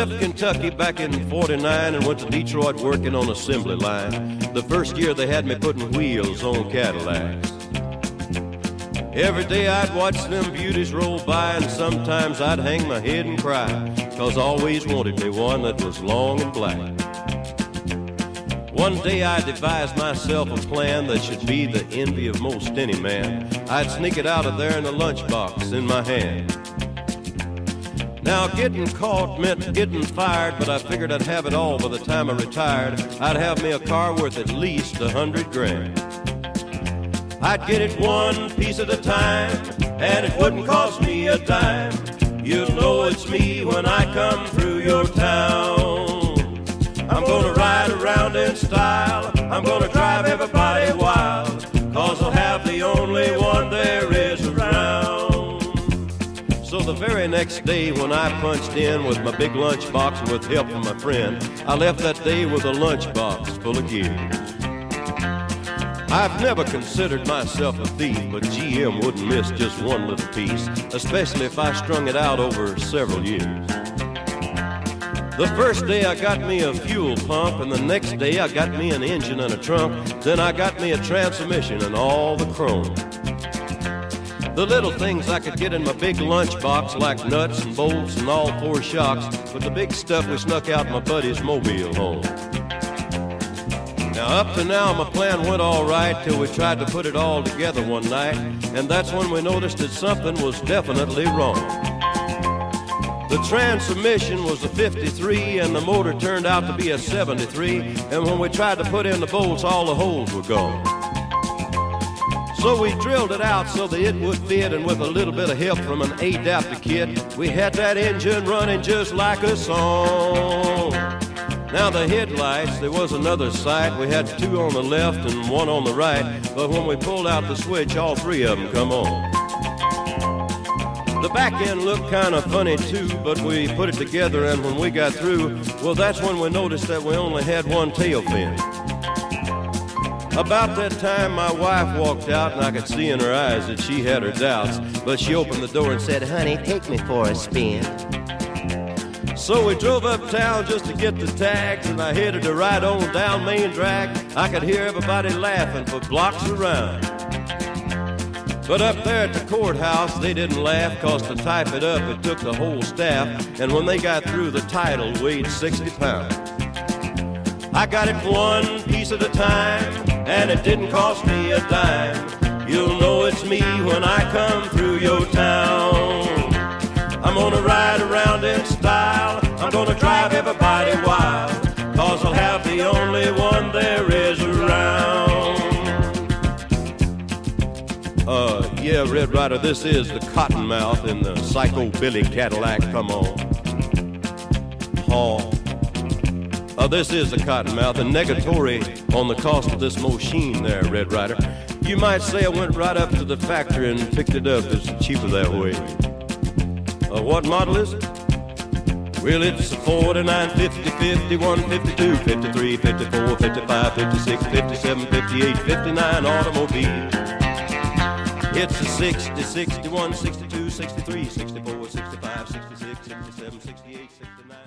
left Kentucky back in '49 and went to Detroit working on assembly line. The first year they had me putting wheels on Cadillacs. Every day I'd watch them beauties roll by, and sometimes I'd hang my head and cry, 'cause I always wanted me one that was long and black. One day I devised myself a plan that should be the envy of most any man. I'd sneak it out of there in a lunchbox in my hand. Now getting caught meant getting fired, but I figured I'd have it all by the time I retired. I'd have me a car worth at least $100 grand. I'd get it one piece at a time, and it wouldn't cost me a dime. You'll know it's me when I come through your town. I'm gonna ride around in style, I'm gonna drive everybody wild, 'cause I'll have the only one there is around. So the very next day when I punched in with my big lunchbox and with help from my friend, I left that day with a lunchbox full of gears. I've never considered myself a thief, but GM wouldn't miss just one little piece, especially if I strung it out over several years. The first day I got me a fuel pump, and the next day I got me an engine and a trunk. Then I got me a transmission and all the chrome. The little things I could get in my big lunchbox, like nuts and bolts and all four shocks, but the big stuff we snuck out my buddy's mobile home. Now up to now my plan went all right till we tried to put it all together one night, and that's when we noticed that something was definitely wrong. The transmission was a 53 and the motor turned out to be a 73, and when we tried to put in the bolts, all the holes were gone. So we drilled it out so that it would fit, and with a little bit of help from an adapter kit, we had that engine running just like a song. Now the headlights, there was another sight. We had two on the left and one on the right, but when we pulled out the switch, all three of them come on. The back end looked kind of funny too, but we put it together, and when we got through, well, that's when we noticed that we only had one tail fin. About that time my wife walked out, and I could see in her eyes that she had her doubts, but she opened the door and said, "Honey, take me for a spin." So we drove uptown just to get the tags, and I headed to ride on down Main Drag. I could hear everybody laughing for blocks around. But up there at the courthouse, they didn't laugh, 'cause to type it up, it took the whole staff, and when they got through, the title weighed 60 pounds. I got it one piece at a time, and it didn't cost me a dime. You'll know it's me when I come through your town. I'm gonna ride around in style, I'm gonna drive everybody wild, 'cause I'll have the only one there is around. Yeah, Red Ryder, this is the Cottonmouth in the Psycho Billy Cadillac, come on. This is the Cottonmouth, and negatory on the cost of this machine there, Red Ryder. You might say I went right up to the factory and picked it up. It's cheaper that way. What model is it? Well, it's a 49, 50, 51, 52, 53, 54, 55, 56, 57, 58, 59 automobile. It's a 60, 61, 62, 63, 64, 65, 66, 67, 68, 69.